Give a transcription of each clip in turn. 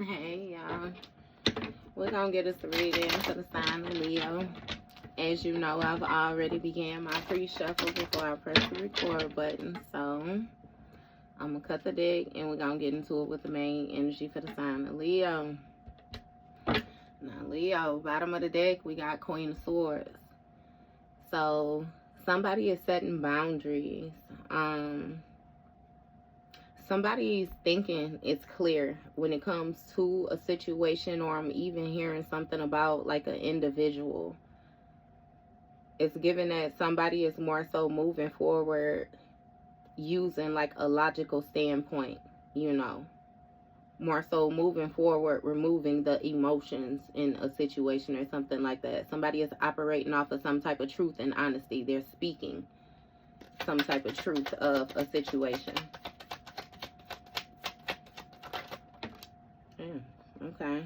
Hey y'all, we're gonna get us a reading for the sign of Leo. As you know, I've already began my pre-shuffle before I press the record button, so I'm gonna cut the deck and we're gonna get into it with the main energy for the sign of Leo. Now Leo, bottom of the deck, we got Queen of Swords. So somebody is setting boundaries. Somebody's thinking it's clear when it comes to a situation, or I'm even hearing something about like an individual. It's given that somebody is more so moving forward using like a logical standpoint, more so moving forward, removing the emotions in a situation or something like that. Somebody is operating off of some type of truth and honesty. They're speaking some type of truth of a situation. Okay.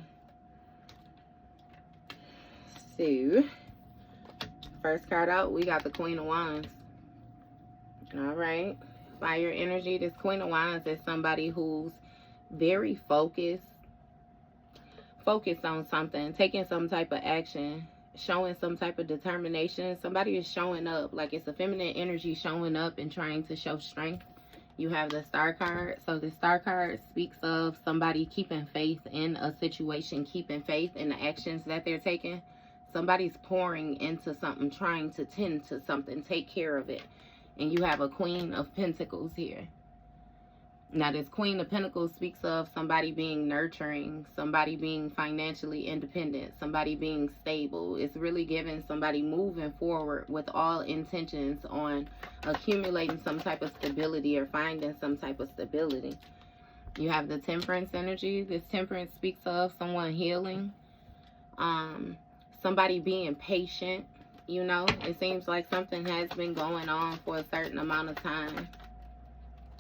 So, first card out, we got the Queen of Wands. Alright. Fire energy. This Queen of Wands is somebody who's very focused on something, taking some type of action, showing some type of determination. Somebody is showing up, like it's a feminine energy showing up and trying to show strength. You have the Star card. So the Star card speaks of somebody keeping faith in a situation, keeping faith in the actions that they're taking. Somebody's pouring into something, trying to tend to something, take care of it. And you have a Queen of Pentacles here. Now this Queen of Pentacles speaks of somebody being nurturing, somebody being financially independent, somebody being stable. It's really giving somebody moving forward with all intentions on accumulating some type of stability or finding some type of stability. You have the Temperance energy. This Temperance speaks of someone healing, somebody being patient. It seems like something has been going on for a certain amount of time.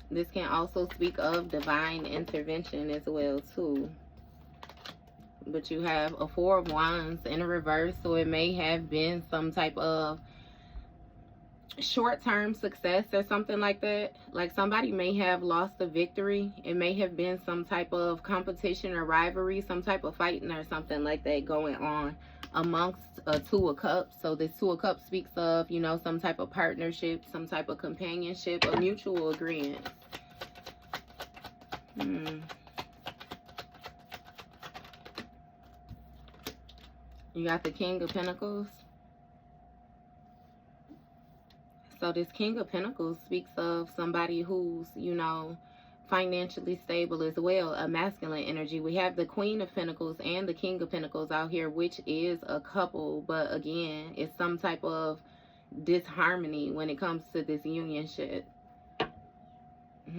This can also speak of divine intervention as well too. But you have a Four of Wands in a reverse, so it may have been some type of short-term success or something like that. Like somebody may have lost a victory. It may have been some type of competition or rivalry, some type of fighting or something like that going on amongst a Two of Cups. So this Two of Cups speaks of, some type of partnership, some type of companionship, a mutual agreement. You got the King of Pentacles. So this King of Pentacles speaks of somebody who's, financially stable as well, a masculine energy. We have the Queen of Pentacles and the King of Pentacles out here, which is a couple, but again, it's some type of disharmony when it comes to this union shit. I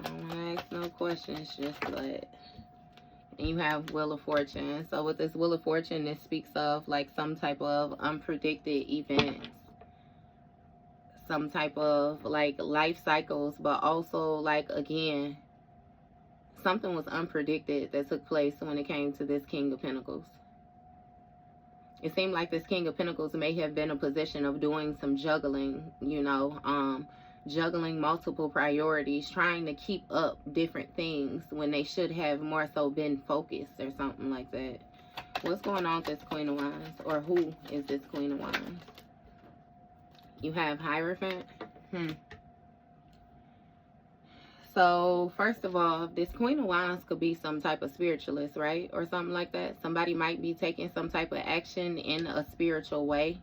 don't want to ask no questions, just let. And you have Wheel of Fortune. So with this Wheel of Fortune, it speaks of like some type of unpredicted events, some type of like life cycles, but also like, again, something was unpredicted that took place when it came to this King of Pentacles. It seemed like this King of Pentacles may have been a position of doing some juggling, juggling multiple priorities, trying to keep up different things when they should have more so been focused or something like that. What's going on with this Queen of Wands? Or who is this Queen of Wands? You have Hierophant. So, first of all, this Queen of Wands could be some type of spiritualist, right? Or something like that. Somebody might be taking some type of action in a spiritual way.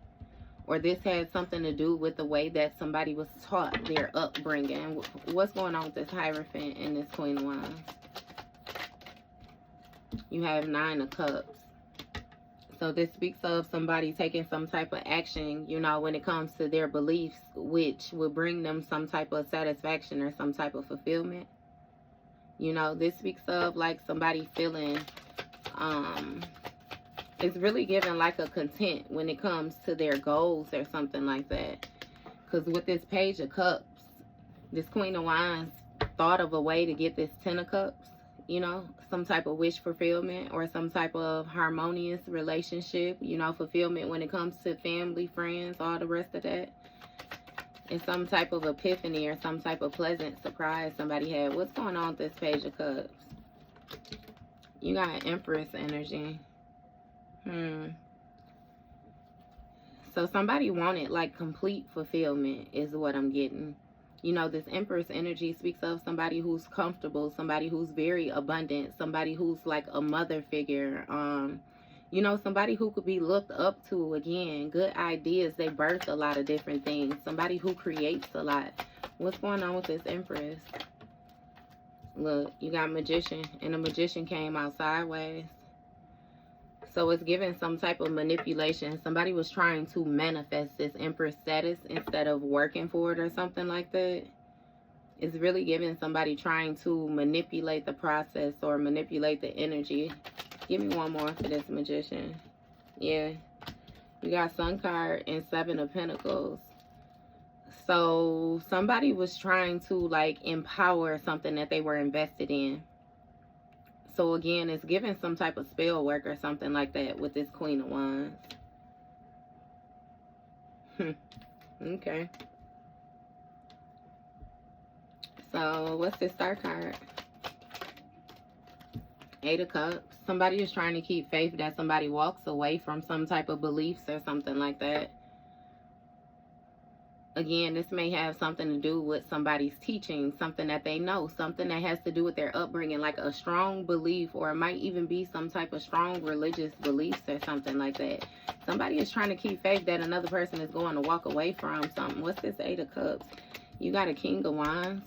Or this has something to do with the way that somebody was taught, their upbringing. What's going on with this Hierophant and this Queen of Wands? You have Nine of Cups. So this speaks of somebody taking some type of action, when it comes to their beliefs, which will bring them some type of satisfaction or some type of fulfillment. This speaks of like somebody feeling, it's really giving like a content when it comes to their goals or something like that. Because with this Page of Cups, this Queen of Wands thought of a way to get this Ten of Cups, some type of wish fulfillment or some type of harmonious relationship, fulfillment when it comes to family, friends, all the rest of that. It's some type of epiphany or some type of pleasant surprise somebody had. What's going on with this Page of Cups? You got Empress energy. So somebody wanted like complete fulfillment is what I'm getting. You know, this Empress energy speaks of somebody who's comfortable, somebody who's very abundant, somebody who's like a mother figure. You know, somebody who could be looked up to. Again, good ideas. They birth a lot of different things. Somebody who creates a lot. What's going on with this Empress? Look, you got Magician, and the Magician came out sideways. So it's giving some type of manipulation. Somebody was trying to manifest this Empress status instead of working for it or something like that. It's really giving somebody trying to manipulate the process or manipulate the energy. Give me one more for this Magician. Yeah. You got Sun card and Seven of Pentacles. So somebody was trying to like empower something that they were invested in. So again, it's giving some type of spell work or something like that with this Queen of Wands. Okay. So what's this Star card? Eight of Cups. Somebody is trying to keep faith that somebody walks away from some type of beliefs or something like that. Again, this may have something to do with somebody's teaching, something that they know, something that has to do with their upbringing, like a strong belief, or it might even be some type of strong religious beliefs or something like that. Somebody is trying to keep faith that another person is going to walk away from something. What's this Eight of Cups? You got a King of Wands.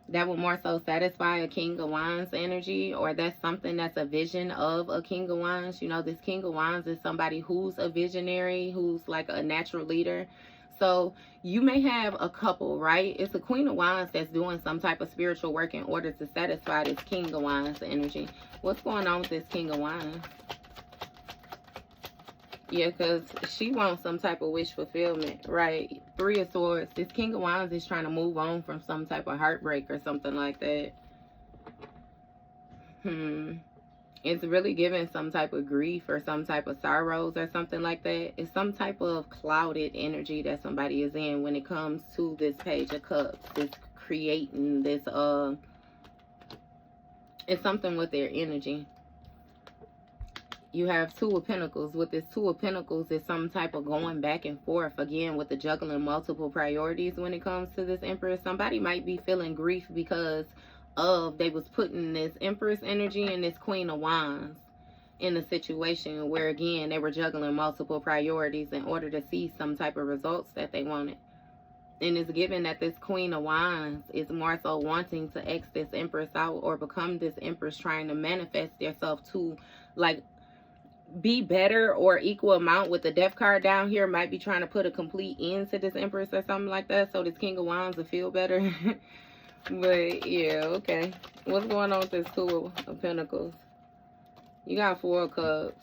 That would more so satisfy a King of Wands energy, or that's something that's a vision of a King of Wands. You know, this King of Wands is somebody who's a visionary, who's like a natural leader. So you may have a couple, right? It's the Queen of Wands that's doing some type of spiritual work in order to satisfy this King of Wands energy. What's going on with this King of Wands? Yeah, because she wants some type of wish fulfillment, right? Three of Swords. This King of Wands is trying to move on from some type of heartbreak or something like that. It's really giving some type of grief or some type of sorrows or something like that. It's some type of clouded energy that somebody is in when it comes to this Page of Cups. This creating this, it's something with their energy. You have Two of Pentacles. With this Two of Pentacles, it's some type of going back and forth. Again, with the juggling multiple priorities when it comes to this Empress. Somebody might be feeling grief because of they was putting this Empress energy and this Queen of Wands in a situation where, again, they were juggling multiple priorities in order to see some type of results that they wanted. And it's given that this Queen of Wands is more so wanting to X this Empress out or become this Empress, trying to manifest yourself to like be better or equal amount. With the Death card down here, might be trying to put a complete end to this Empress or something like that, so this King of Wands will feel better. But yeah, okay. What's going on with this Two of Pentacles? You got Four of Cups.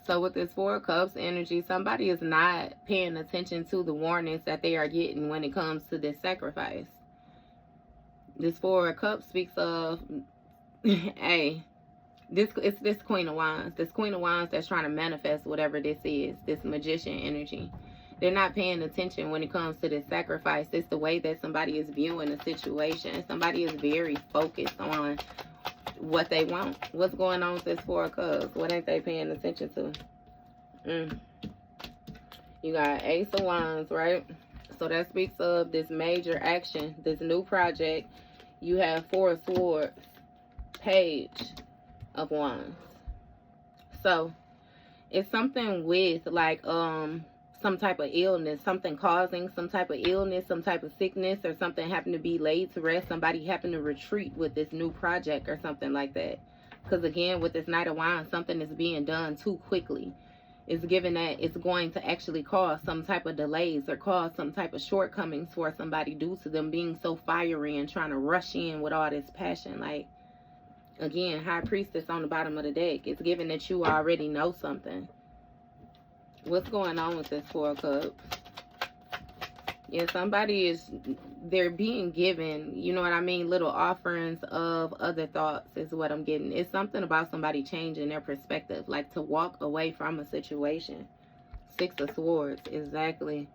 So with this Four of Cups energy, somebody is not paying attention to the warnings that they are getting when it comes to this sacrifice. This Four of Cups speaks of, hey, it's this Queen of Wands. This Queen of Wands that's trying to manifest whatever this is, this Magician energy. They're not paying attention when it comes to this sacrifice. It's the way that somebody is viewing the situation. Somebody is very focused on what they want. What's going on with this Four of Cups? What ain't they paying attention to? You got Ace of Wands, right? So that speaks of this major action, this new project. You have Four of Swords, Page of Wands. So it's something with like some type of illness, something causing some type of illness, some type of sickness, or something happened to be laid to rest. Somebody happened to retreat with this new project or something like that. Because again, with this Knight of Wands, something is being done too quickly. It's given that it's going to actually cause some type of delays or cause some type of shortcomings for somebody due to them being so fiery and trying to rush in with all this passion. Like, again, High Priestess on the bottom of the deck. It's given that you already know something. What's going on with this Four of Cups? Yeah, somebody is, they're being given, you know what I mean, little offerings of other thoughts is what I'm getting. It's something about somebody changing their perspective, like to walk away from a situation. Six of Swords, exactly.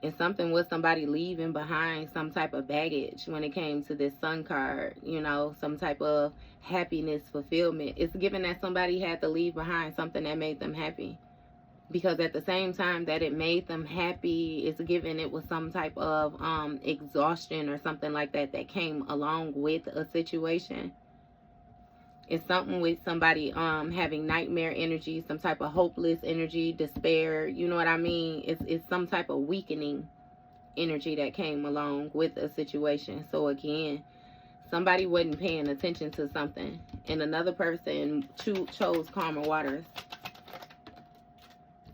And something with somebody leaving behind some type of baggage when it came to this Sun card, you know, some type of happiness, fulfillment. It's given that somebody had to leave behind something that made them happy. Because at the same time that it made them happy, it's given it was some type of exhaustion or something like that that came along with a situation. It's something with somebody having nightmare energy, some type of hopeless energy, despair, you know what I mean? It's some type of weakening energy that came along with a situation. So again, somebody wasn't paying attention to something, and another person chose calmer waters.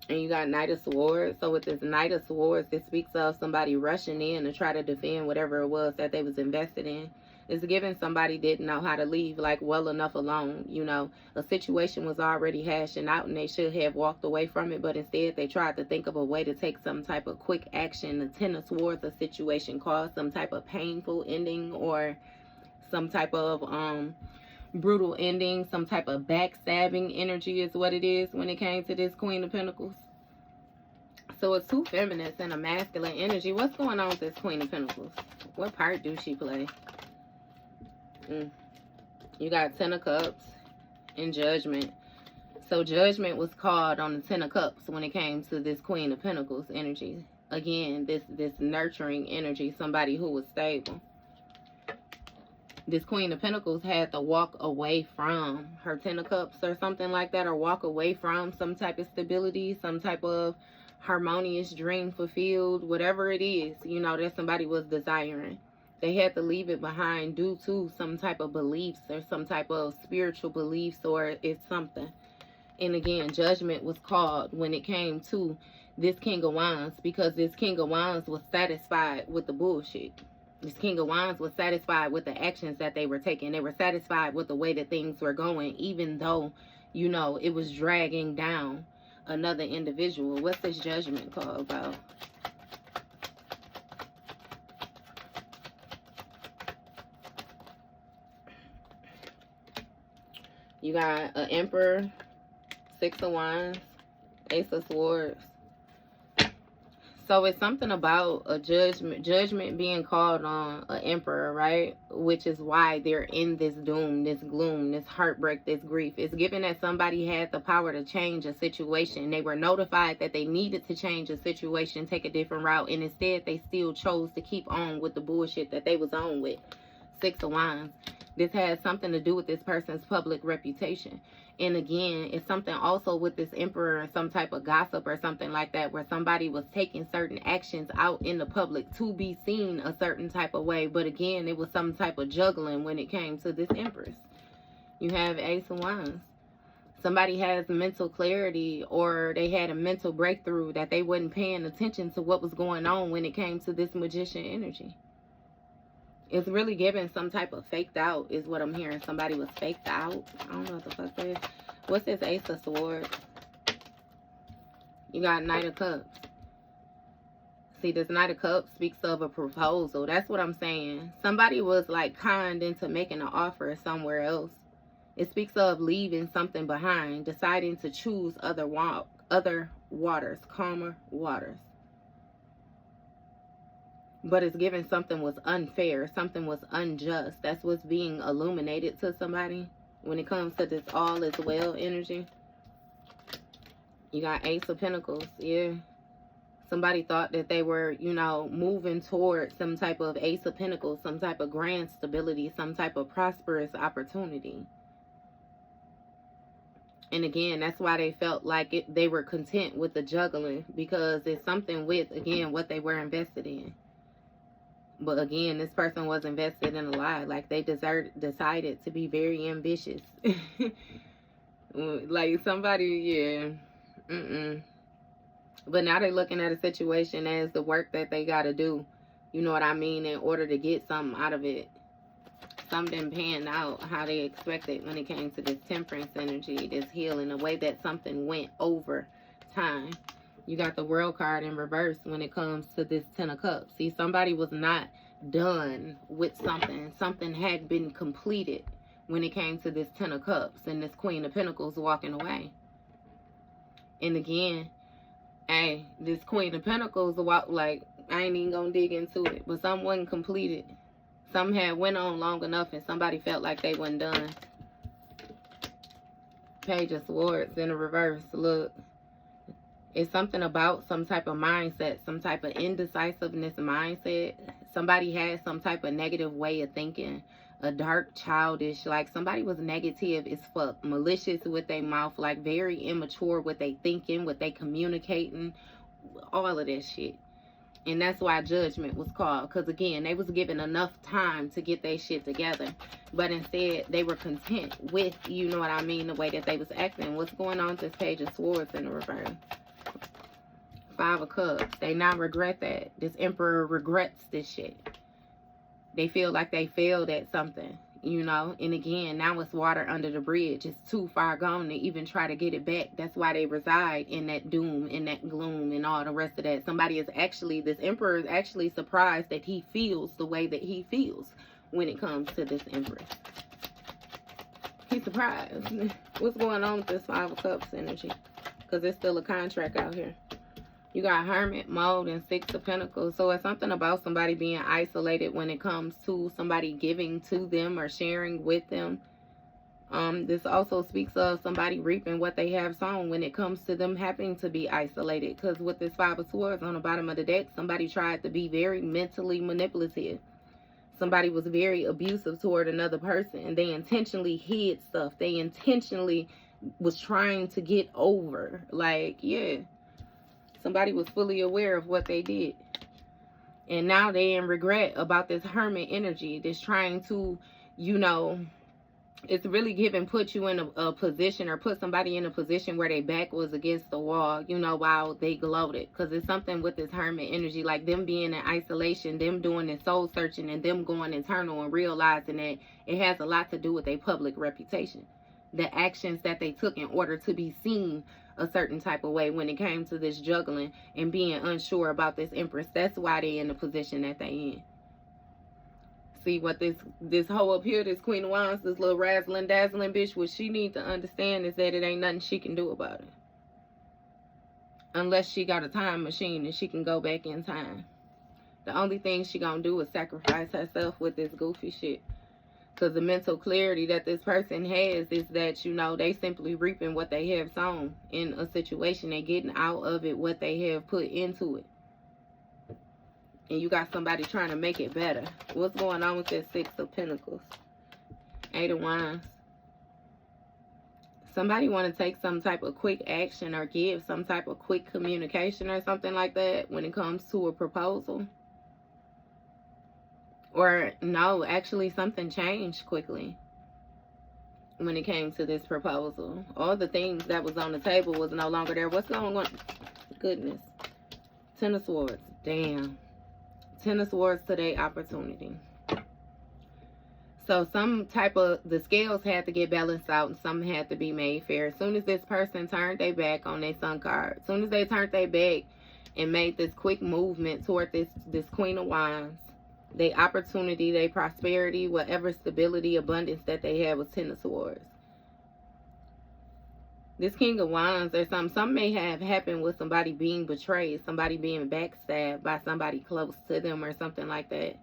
And you got Knight of Swords. So with this Knight of Swords, it speaks of somebody rushing in to try to defend whatever it was that they was invested in. It's given somebody didn't know how to leave like well enough alone. You know, a situation was already hashing out and they should have walked away from it, but instead they tried to think of a way to take some type of quick action. The Ten of Swords, a situation caused some type of painful ending or some type of brutal ending, some type of backstabbing energy is what it is when it came to this Queen of Pentacles. So it's two feminists and a masculine energy. What's going on with this Queen of Pentacles? What part do she play? You got Ten of Cups and Judgment. So Judgment was called on the Ten of Cups when it came to this Queen of Pentacles energy. Again, this nurturing energy, somebody who was stable. This Queen of Pentacles had to walk away from her Ten of Cups or something like that, or walk away from some type of stability, some type of harmonious dream fulfilled, whatever it is, you know, that somebody was desiring. They had to leave it behind due to some type of beliefs or some type of spiritual beliefs, or it's something. And again, Judgment was called when it came to this King of Wands, because this King of Wands was satisfied with the bullshit. This King of Wands was satisfied with the actions that they were taking. They were satisfied with the way that things were going, even though, you know, it was dragging down another individual. What's this Judgment call about? You got an Emperor, Six of Wands, Ace of Swords. So it's something about a judgment being called on an emperor, right? Which is why they're in this doom, this gloom, this heartbreak, this grief. It's given that somebody had the power to change a situation. They were notified that they needed to change a situation, take a different route, and instead they still chose to keep on with the bullshit that they was on with. Six of Wands. This has something to do with this person's public reputation. And again, it's something also with this emperor and some type of gossip or something like that, where somebody was taking certain actions out in the public to be seen a certain type of way. But again, it was some type of juggling when it came to this Empress. You have Ace of Wands. Somebody has mental clarity, or they had a mental breakthrough that they wasn't paying attention to what was going on when it came to this Magician energy. It's really giving some type of faked out is what I'm hearing. Somebody was faked out. I don't know what the fuck that is. What's this Ace of Swords? You got Knight of Cups. See, this Knight of Cups speaks of a proposal. That's what I'm saying. Somebody was like conned into making an offer somewhere else. It speaks of leaving something behind, deciding to choose other waters, calmer waters. But it's given something was unfair, something was unjust. That's what's being illuminated to somebody when it comes to this all is well energy. You got Ace of Pentacles, yeah. Somebody thought that they were, you know, moving towards some type of Ace of Pentacles, some type of grand stability, some type of prosperous opportunity. And again, that's why they felt like they were content with the juggling, because it's something with, again, what they were invested in. But again, this person was invested in a lie. Like they decided to be very ambitious. Like somebody, yeah. But now they're looking at a situation as the work that they got to do. You know what I mean? In order to get something out of it. Something panned out how they expected when it came to this Temperance energy, this healing, the way that something went over time. You got the World card in reverse when it comes to this Ten of Cups. See, somebody was not done with something. Something had been completed when it came to this Ten of Cups and this Queen of Pentacles walking away. And again, hey, this Queen of Pentacles, like, I ain't even gonna dig into it. But some wasn't completed. Some had went on long enough and somebody felt like they wasn't done. Page of Swords in the reverse. Look. It's something about some type of mindset, some type of indecisiveness mindset. Somebody had some type of negative way of thinking. A dark, childish, like somebody was negative as fuck. Malicious with their mouth, like very immature with they thinking, with they communicating. All of that shit. And that's why judgment was called. Because again, they was given enough time to get their shit together. But instead, they were content with, you know what I mean, the way that they was acting. What's going on with this Page of Swords in the reverse? Five of Cups. They now regret that. This Emperor regrets this shit. They feel like they failed at something, you know. And again, now it's water under the bridge. It's too far gone to even try to get it back. That's why they reside in that doom, in that gloom, and all the rest of that. Somebody is actually, this Emperor is actually surprised that he feels the way that he feels when it comes to this Empress. He's surprised. What's going on with this Five of Cups energy? Because there's still a contract out here. You got Hermit mode and Six of Pentacles. So it's something about somebody being isolated when it comes to somebody giving to them or sharing with them. This also speaks of somebody reaping what they have sown when it comes to them having to be isolated. Because with this Five of Swords on the bottom of the deck, somebody tried to be very mentally manipulative. Somebody was very abusive toward another person. And they intentionally hid stuff. They intentionally was trying to get over. Like, yeah. Somebody was fully aware of what they did. And now they in regret about this Hermit energy. That's trying to, you know, it's really put you in a position, or put somebody in a position where their back was against the wall, you know, while they gloated. Because it's something with this Hermit energy, like them being in isolation, them doing this soul searching, and them going internal and realizing that it has a lot to do with their public reputation. The actions that they took in order to be seen a certain type of way when it came to this juggling and being unsure about this Empress. That's why they in the position that they in. See what this hoe up here, this Queen of Wands, this little razzling dazzling bitch, what she needs to understand is that it ain't nothing she can do about it. Unless she got a time machine and she can go back in time. The only thing she gonna do is sacrifice herself with this goofy shit. Because the mental clarity that this person has is that, you know, they simply reaping what they have sown in a situation. They're getting out of it what they have put into it. And you got somebody trying to make it better. What's going on with this Six of Pentacles? Eight of Wands. Somebody want to take some type of quick action or give some type of quick communication or something like that when it comes to a proposal. Or no, actually something changed quickly when it came to this proposal. All the things that was on the table was no longer there. What's going on? Goodness. Ten of Swords. Damn. Ten of Swords today, opportunity. So some type of, the scales had to get balanced out and some had to be made fair. As soon as this person turned their back on their Sun card, as soon as they turned their back and made this quick movement toward this Queen of Wands, their opportunity, their prosperity, whatever stability, abundance that they had was Ten of Swords. This King of Wands or some may have happened with somebody being betrayed, somebody being backstabbed by somebody close to them or something like that.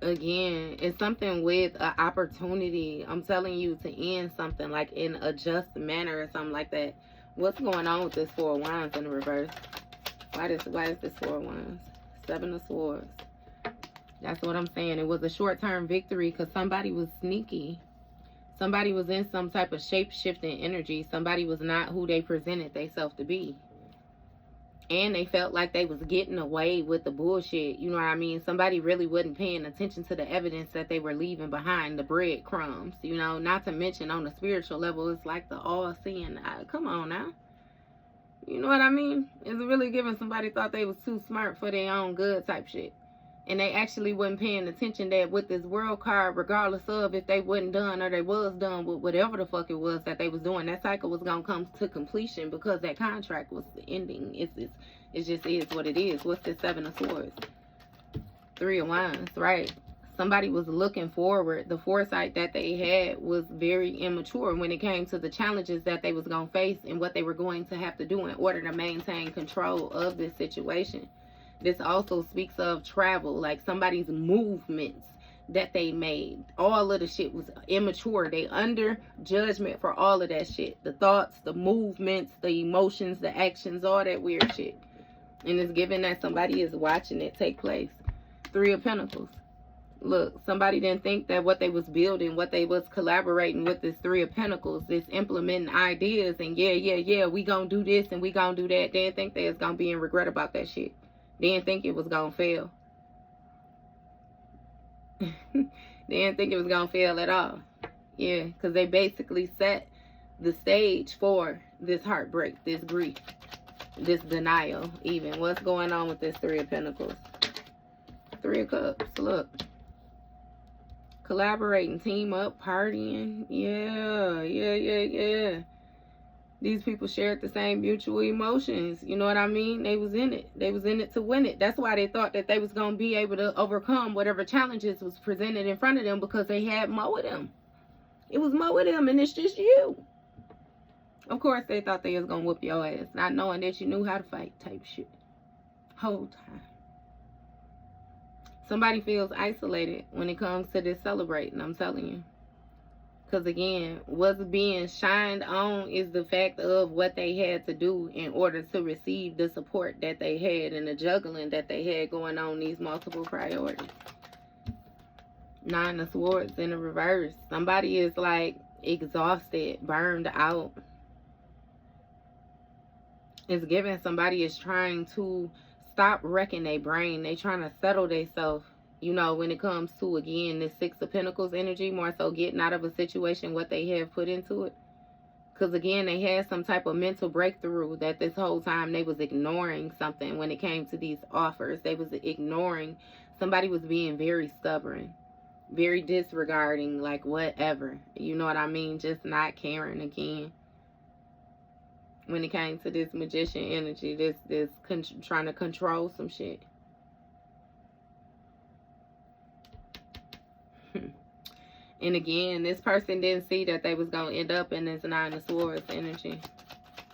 Again, it's something with an opportunity, I'm telling you, to end something like in a just manner or something like that. What's going on with this Four of Wands in the reverse? Why is this Four of Wands? Seven of Swords. That's what I'm saying. It was a short-term victory because somebody was sneaky. Somebody was in some type of shape-shifting energy. Somebody was not who they presented themselves to be. And they felt like they was getting away with the bullshit. You know what I mean? Somebody really wasn't paying attention to the evidence that they were leaving behind, the breadcrumbs. You know, not to mention on the spiritual level, it's like the all-seeing eye. Come on now. You know what I mean? It's really giving somebody thought they was too smart for their own good type shit. And they actually wasn't paying attention that with this world card, regardless of if they wasn't done or they was done with whatever the fuck it was that they was doing, that cycle was going to come to completion because that contract was ending. It just is what it is. What's this Seven of Swords? Three of Wands, right? Somebody was looking forward. The foresight that they had was very immature when it came to the challenges that they was going to face and what they were going to have to do in order to maintain control of this situation. This also speaks of travel, like somebody's movements that they made. All of the shit was immature. They under judgment for all of that shit. The thoughts, the movements, the emotions, the actions, all that weird shit. And it's given that somebody is watching it take place. 3 of Pentacles. Look, somebody didn't think that what they was building, what they was collaborating with this 3 of Pentacles, this implementing ideas and yeah, we gonna do this and we gonna do that. They didn't think they was gonna be in regret about that shit. They didn't think it was gonna fail. They didn't think it was gonna fail at all. Yeah, because they basically set the stage for this heartbreak, this grief, this denial even. What's going on with this 3 of Pentacles? 3 of Cups, look. Collaborating, team up, partying. Yeah. These people shared the same mutual emotions. You know what I mean? They was in it. They was in it to win it. That's why they thought that they was going to be able to overcome whatever challenges was presented in front of them, because they had more of them. It was more of them, and it's just you. Of course, they thought they was going to whoop your ass, not knowing that you knew how to fight type shit. Whole time. Somebody feels isolated when it comes to this celebrating, I'm telling you. Because again, what's being shined on is the fact of what they had to do in order to receive the support that they had and the juggling that they had going on, these multiple priorities. 9 of Swords in the reverse. Somebody is like exhausted, burned out. It's given somebody is trying to stop wrecking their brain. They trying to settle themselves, you know, when it comes to, again, this 6 of Pentacles energy, more so getting out of a situation, what they have put into it. Because, again, they had some type of mental breakthrough that this whole time they was ignoring something when it came to these offers. They was ignoring. Somebody was being very stubborn, very disregarding, like whatever. You know what I mean? Just not caring again. When it came to this Magician energy, this trying to control some shit. And again, this person didn't see that they was going to end up in this 9 of Swords energy.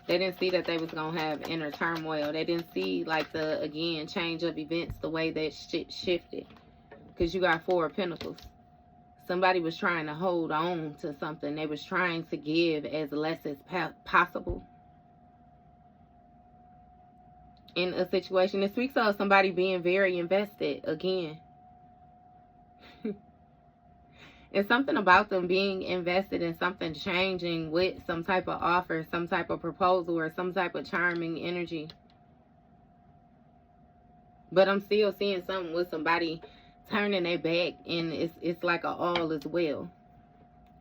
They didn't see that they was going to have inner turmoil. They didn't see, like, the, again, change of events, the way that shit shifted. Because you got 4 of Pentacles. Somebody was trying to hold on to something. They was trying to give as less as possible. In a situation, it speaks of somebody being very invested, again. It's something about them being invested in something changing with some type of offer, some type of proposal, or some type of charming energy. But I'm still seeing something with somebody turning their back, and it's like a all is well.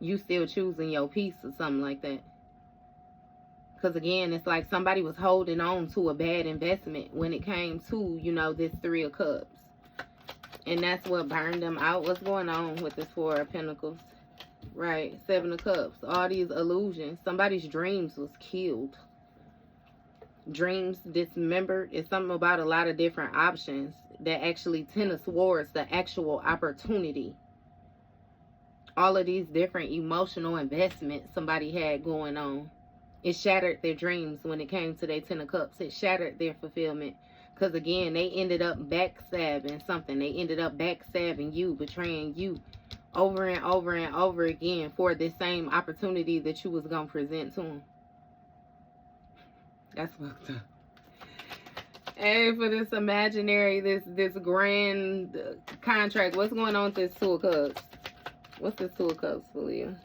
You still choosing your peace or something like that. Because again, it's like somebody was holding on to a bad investment when it came to, you know, this 3 of Cups. And that's what burned them out. What's going on with this 4 of Pentacles? Right, 7 of Cups. All these illusions. Somebody's dreams was killed. Dreams dismembered. It's something about a lot of different options that actually 10 of Swords, the actual opportunity. All of these different emotional investments somebody had going on. It shattered their dreams when it came to their 10 of Cups. It shattered their fulfillment. Because, again, they ended up backstabbing something. They ended up backstabbing you, betraying you over and over and over again for this same opportunity that you was going to present to them. That's fucked up. Hey, for this imaginary, this grand contract, what's going on with this 2 of Cups? What's this 2 of Cups for you?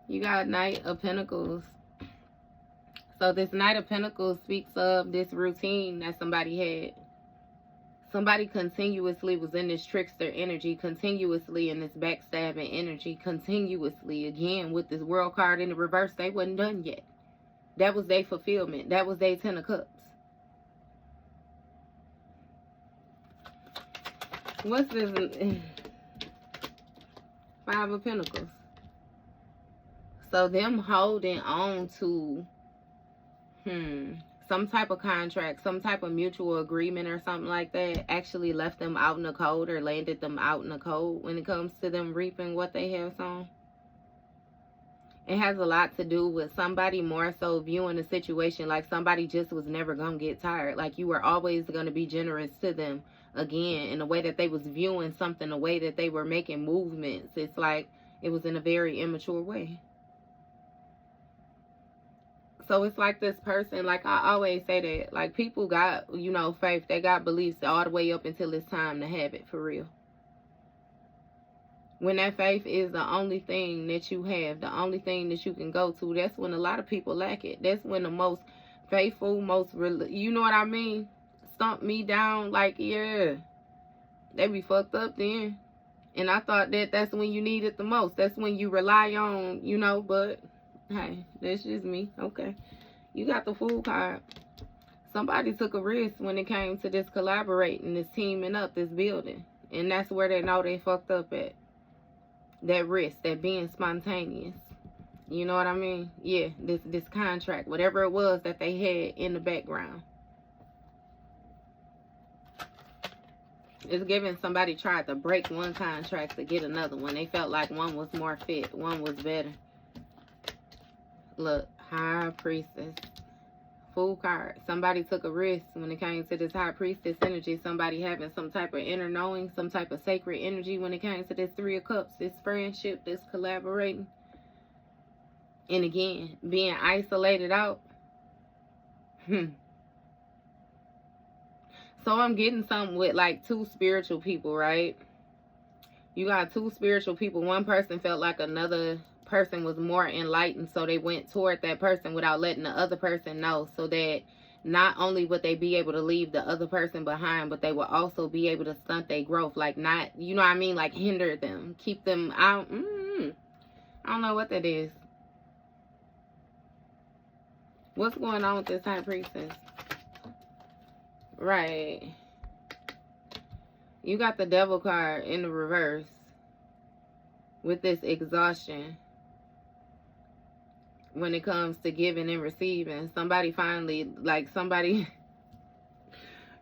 You got Knight of Pentacles. So this Knight of Pentacles speaks of this routine that somebody had. Somebody continuously was in this trickster energy, continuously in this backstabbing energy, continuously, again, with this World card in the reverse. They wasn't done yet. That was their fulfillment. That was their 10 of Cups. What's this? 5 of Pentacles. So them holding on to some type of contract, some type of mutual agreement or something like that actually left them out in the cold or landed them out in the cold when it comes to them reaping what they have sown. It has a lot to do with somebody more so viewing the situation like somebody just was never going to get tired. Like you were always going to be generous to them again in the way that they was viewing something, the way that they were making movements. It's like it was in a very immature way. So it's like this person, like I always say that, like people got, you know, faith. They got beliefs all the way up until it's time to have it for real. When that faith is the only thing that you have, the only thing that you can go to, that's when a lot of people lack it. That's when the most faithful, you know what I mean? Stomp me down, like, yeah, they be fucked up then. And I thought that that's when you need it the most. That's when you rely on, you know, but hey, that's just me. Okay. You got the Fool card. Somebody took a risk when it came to this collaborating, this teaming up, this building. And that's where they know they fucked up at. That risk, that being spontaneous. You know what I mean? Yeah, this contract, whatever it was that they had in the background. It's giving somebody tried to break one contract to get another one. They felt like one was more fit, one was better. Look, High Priestess. Fool card. Somebody took a risk when it came to this High Priestess energy. Somebody having some type of inner knowing, some type of sacred energy when it came to this Three of Cups, this friendship, this collaborating. And again, being isolated out. So I'm getting something with like two spiritual people, right? You got two spiritual people. One person felt like another person was more enlightened, so they went toward that person without letting the other person know, so that not only would they be able to leave the other person behind, but they would also be able to stunt their growth, like not, you know what I mean, like hinder them, keep them out. I don't know what that is. What's going on with this High Priestess? Right. You got the Devil card in the reverse with this exhaustion. When it comes to giving and receiving, somebody finally, like somebody,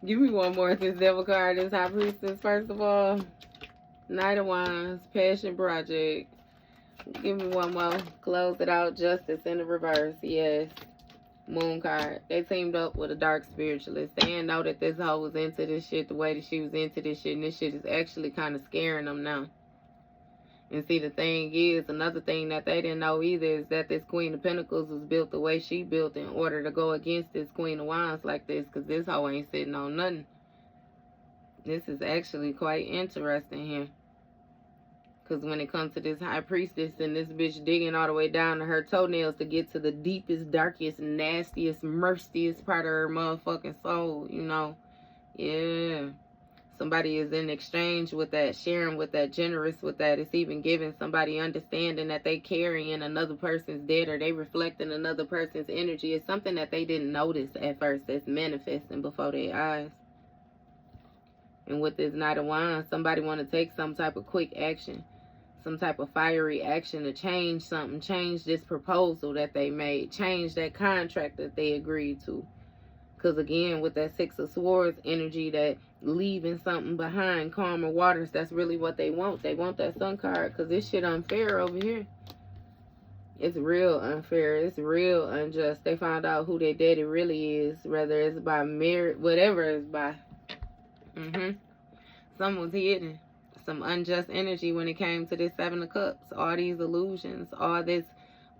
give me one more. This Devil card, this High Priestess, first of all. Knight of Wands, Passion Project. Give me one more. Close it out. Justice in the reverse. Yes. Moon card. They teamed up with a dark spiritualist. They didn't know that this hoe was into this shit the way that she was into this shit, and this shit is actually kind of scaring them now. And see, the thing is, another thing that they didn't know either is that this Queen of Pentacles was built the way she built in order to go against this Queen of Wands like this, because this hoe ain't sitting on nothing. This is actually quite interesting here. Because when it comes to this High Priestess and this bitch digging all the way down to her toenails to get to the deepest, darkest, nastiest, merciest part of her motherfucking soul, you know. Yeah. Somebody is in exchange with that, sharing with that, generous with that. It's even giving somebody understanding that they carrying another person's debt, or they reflecting another person's energy. It's something that they didn't notice at first that's manifesting before their eyes. And with this Knight of Wands, somebody want to take some type of quick action, some type of fiery action to change something, change this proposal that they made, change that contract that they agreed to. Because again, with that Six of Swords energy, that leaving something behind, calmer waters, that's really what they want. They want that Sun card, because this shit unfair over here. It's real unfair. It's real unjust. They found out who their daddy really is, whether it's by marriage, whatever it's by. Something was hidden. Some unjust energy when it came to this Seven of Cups. All these illusions, all this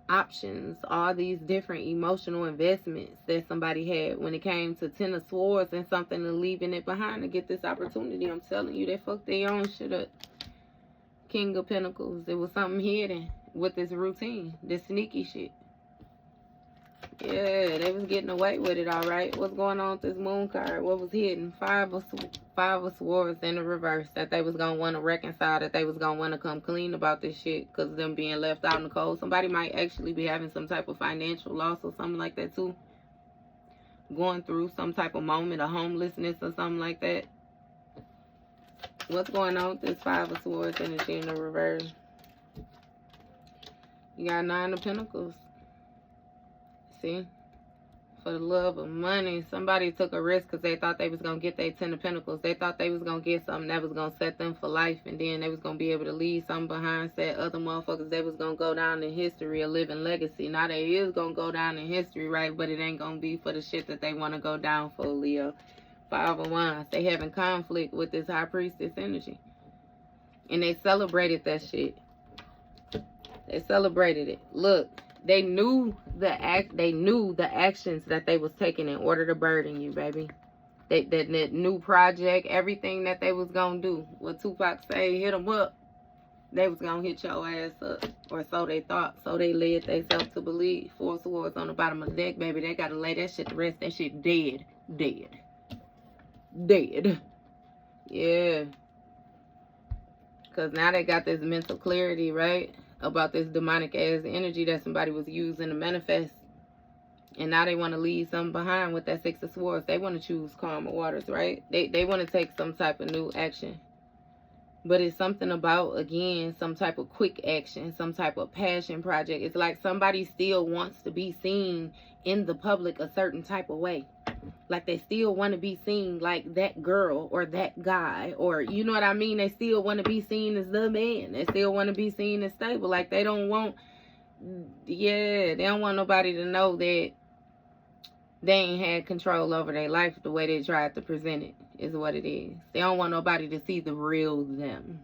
options, all these different emotional investments that somebody had when it came to Ten of Swords and something and leaving it behind to get this opportunity. I'm telling you, they fucked their own shit up. King of Pentacles. It was something hidden with this routine, this sneaky shit. Yeah, they was getting away with it, all right. What's going on with this Moon card? What was hidden? Five of Swords in the reverse. That they was going to want to reconcile, that they was going to want to come clean about this shit because of them being left out in the cold. Somebody might actually be having some type of financial loss or something like that too. Going through some type of moment of homelessness or something like that. What's going on with this Five of Swords energy in the reverse? You got Nine of Pentacles. See? for the love of money. Somebody took a risk because they thought they was going to get their 10 of Pentacles. They thought they was going to get something that was going to set them for life. And then they was going to be able to leave something behind. Said other motherfuckers, they was going to go down in history, a living legacy. Now they is going to go down in history, right? But it ain't going to be for the shit that they want to go down for, Leo. Five of Wands. They having conflict with this High Priestess energy. And they celebrated that shit. They celebrated it. Look. They knew the actions that they was taking in order to burden you, baby. That new project, everything that they was gonna do. What Tupac say, hit them up. They was gonna hit your ass up, or so they thought. So they led themselves to believe. Four swords on the bottom of the deck, baby. They gotta lay that shit to rest. That shit dead. Yeah. Cause now they got this mental clarity, right? About this demonic ass energy that somebody was using to manifest. And now they want to leave something behind with that Six of Swords. They want to choose calmer waters, right? They want to take some type of new action. But it's something about, again, some type of quick action, some type of passion project. It's like somebody still wants to be seen in the public a certain type of way. Like they still want to be seen like that girl or that guy, or you know what I mean? They still want to be seen as the man. They still want to be seen as stable. Like they don't want, they don't want nobody to know that they ain't had control over their life the way they tried to present it, is what it is. They don't want nobody to see the real them.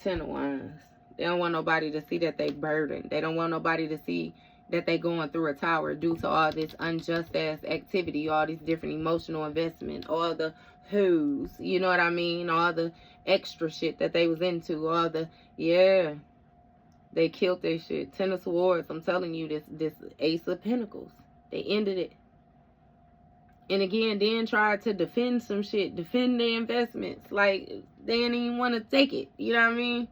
10 of Wands. They don't want nobody to see that they burdened. They don't want nobody to see that they going through a tower due to all this unjust ass activity, all these different emotional investment, all the who's, you know what I mean, all the extra shit that they was into, all the, they killed their shit. 10 of Swords, I'm telling you, this Ace of Pentacles, they ended it. And again, then tried to defend some shit, defend their investments, like they didn't even want to take it, you know what I mean?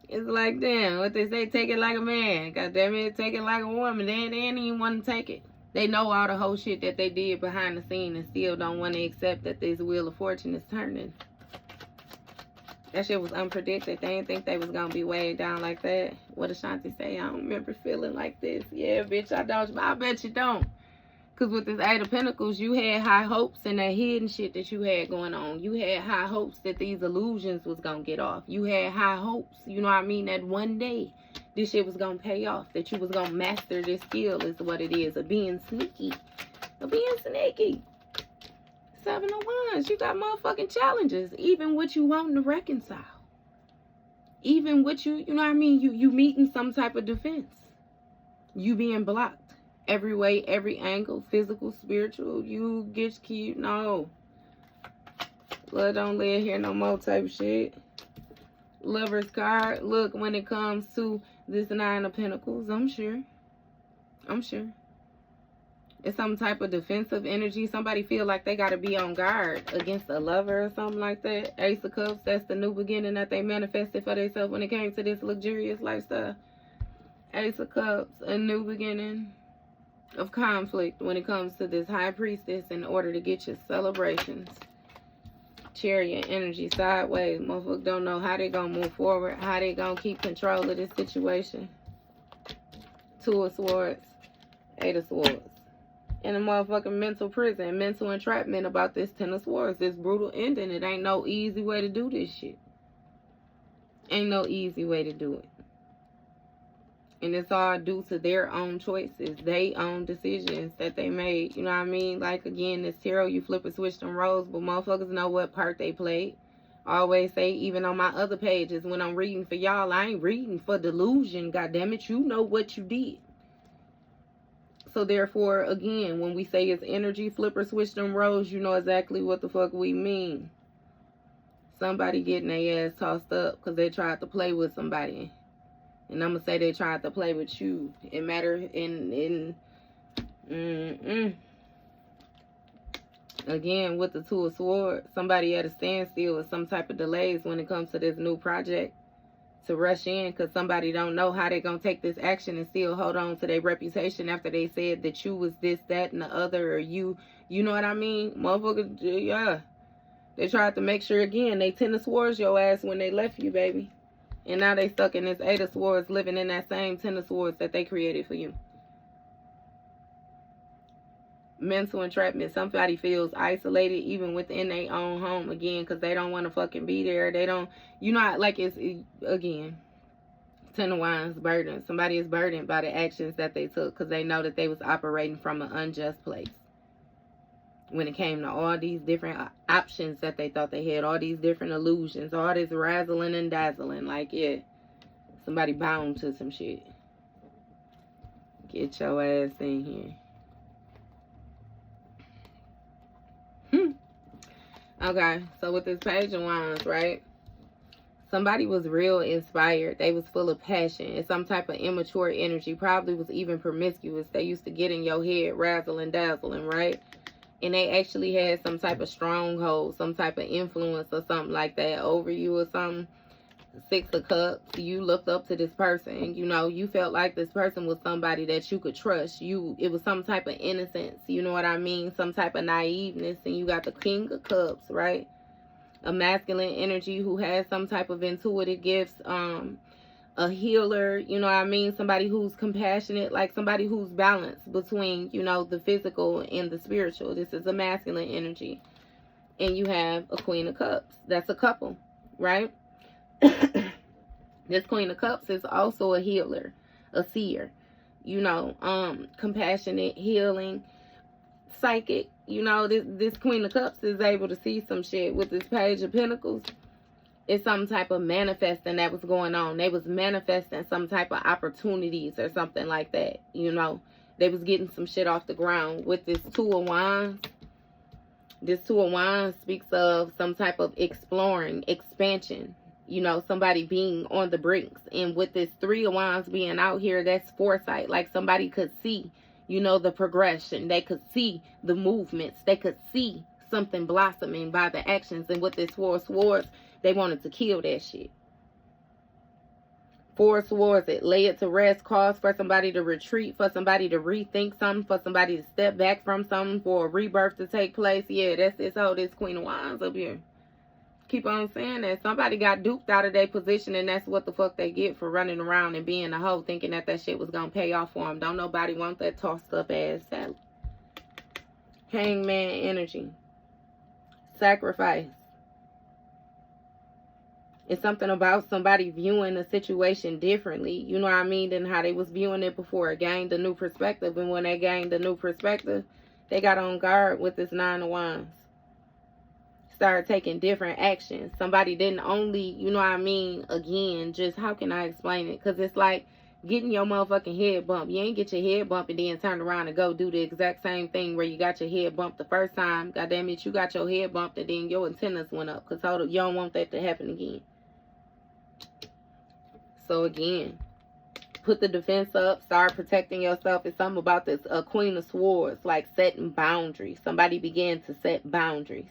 It's like, damn, what they say, take it like a man. God damn it, take it like a woman. They didn't even want to take it. They know all the whole shit that they did behind the scene and still don't want to accept that this Wheel of Fortune is turning. That shit was unpredicted. They didn't think they was going to be weighed down like that. What Ashanti say? I don't remember feeling like this. Yeah, bitch, I don't. I bet you don't. Because with this Eight of Pentacles, you had high hopes and that hidden shit that you had going on. You had high hopes that these illusions was going to get off. You had high hopes, you know what I mean, that one day this shit was going to pay off. That you was going to master this skill is what it is. Of being sneaky. Of being sneaky. 7 of Wands. You got motherfucking challenges. Even what you wanting to reconcile. Even what you know what I mean, you meeting some type of defense. You being blocked. Every way, every angle, physical, spiritual, you get cute. No. Blood don't live here no more type shit. Lover's card. Look, when it comes to this 9 of Pentacles, I'm sure. It's some type of defensive energy. Somebody feel like they got to be on guard against a lover or something like that. Ace of Cups, that's the new beginning that they manifested for themselves when it came to this luxurious lifestyle. Ace of Cups, a new beginning of conflict when it comes to this High Priestess in order to get your celebrations. Chariot energy sideways. Motherfuckers don't know how they gonna move forward, how they gonna keep control of this situation. 2 of Swords, 8 of Swords. In a motherfucking mental prison, mental entrapment about this 10 of Swords, this brutal ending. It ain't no easy way to do this shit. Ain't no easy way to do it. And it's all due to their own choices, their own decisions that they made. You know what I mean? Like, again, this tarot, you flip and switch them roles, but motherfuckers know what part they played. I always say, even on my other pages, when I'm reading for y'all, I ain't reading for delusion, goddammit. You know what you did. So, therefore, again, when we say it's energy, flip or switch them roles, you know exactly what the fuck we mean. Somebody getting their ass tossed up because they tried to play with somebody. And I'm going to say they tried to play with you. It matter again, with the 2 of Swords, somebody at a standstill with some type of delays when it comes to this new project. To rush in because somebody don't know how they're going to take this action and still hold on to their reputation after they said that you was this, that, and the other. Or you know what I mean? Motherfucker, yeah. They tried to make sure, again, they 10 of Swords your ass when they left you, baby. And now they stuck in this 8 of Swords living in that same 10 of Swords that they created for you. mental entrapment. Somebody feels isolated even within their own home, again, because they don't want to fucking be there. They don't, you know, like again, Ten of Wands, burden. Somebody is burdened by the actions that they took because they know that they was operating from an unjust place. When it came to all these different options that they thought they had, all these different illusions, all this razzling and dazzling, like, yeah, somebody bound to some shit. Get your ass in here. Okay, so with this Page of Wands, right? Somebody was real inspired. They was full of passion. It's some type of immature energy. Probably was even promiscuous. They used to get in your head, razzle and dazzling, right? And they actually had some type of stronghold, some type of influence or something like that over you or something. Six of Cups, you looked up to this person. You know, you felt like this person was somebody that you could trust. It was some type of innocence, you know what I mean? Some type of naiveness. And you got the King of Cups, right? A masculine energy who has some type of intuitive gifts. A healer, you know what I mean? Somebody who's compassionate, like somebody who's balanced between, you know, the physical and the spiritual. This is a masculine energy. And you have a Queen of Cups. That's a couple, right? This Queen of Cups is also a healer, a seer, you know, compassionate, healing, psychic. You know, this Queen of Cups is able to see some shit. With this Page of Pentacles, it's some type of manifesting that was going on. They was manifesting some type of opportunities or something like that, you know. They was getting some shit off the ground. With this Two of Wands, this Two of Wands speaks of some type of exploring, expansion. You know, somebody being on the brinks. And with this Three of Wands being out here, that's foresight. Like somebody could see, you know, the progression. They could see the movements. They could see something blossoming by the actions. And with this Four of Swords, they wanted to kill that shit. Four of Swords, it lay it to rest, cause for somebody to retreat, for somebody to rethink something, for somebody to step back from something, for a rebirth to take place. Yeah, that's this whole, this Queen of Wands up here. Keep on saying that. Somebody got duped out of their position, and that's what the fuck they get for running around and being a hoe, thinking that that shit was gonna pay off for them. Don't nobody want that tossed up ass salad. Hangman energy. Sacrifice. It's something about somebody viewing the situation differently, you know what I mean, than how they was viewing it before. It gained a new perspective, and when they gained a new perspective, they got on guard with this Nine of Wands. Started taking different actions. Somebody didn't only, you know what I mean, again, just how can I explain it? Because it's like getting your motherfucking head bumped. You ain't get your head bumped and then turn around and go do the exact same thing where you got your head bumped the first time. God damn it, you got your head bumped and then your antennas went up. Because you don't want that to happen again. So again, put the defense up. Start protecting yourself. It's something about this Queen of Swords, like setting boundaries. Somebody began to set boundaries.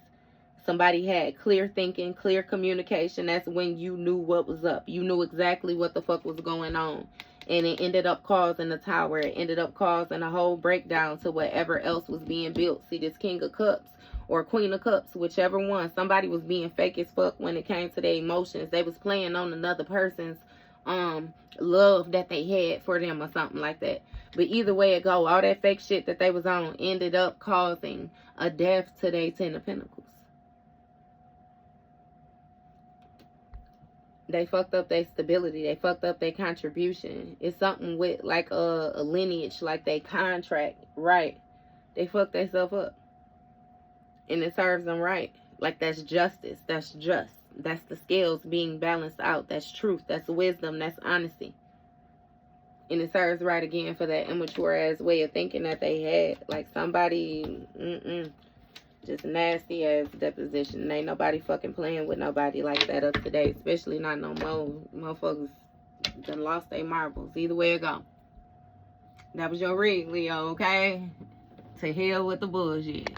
Somebody had clear thinking, clear communication. That's when you knew what was up. You knew exactly what the fuck was going on. And it ended up causing a tower. It ended up causing a whole breakdown to whatever else was being built. See, this King of Cups or Queen of Cups, whichever one. Somebody was being fake as fuck when it came to their emotions. They was playing on another person's love that they had for them or something like that. But either way it go, all that fake shit that they was on ended up causing a death to their Ten of Pentacles. They fucked up their stability. They fucked up their contribution. It's something with like a lineage, like they contract, right? They fucked themselves up. And it serves them right. Like that's justice. That's just. That's the scales being balanced out. That's truth. That's wisdom. That's honesty. And it serves right again for that immature ass way of thinking that they had. Like somebody, just nasty ass deposition. Ain't nobody fucking playing with nobody like that up to date. Especially not no more. Motherfuckers done lost their marbles. Either way it go. That was your rig, Leo, okay? To hell with the bullshit.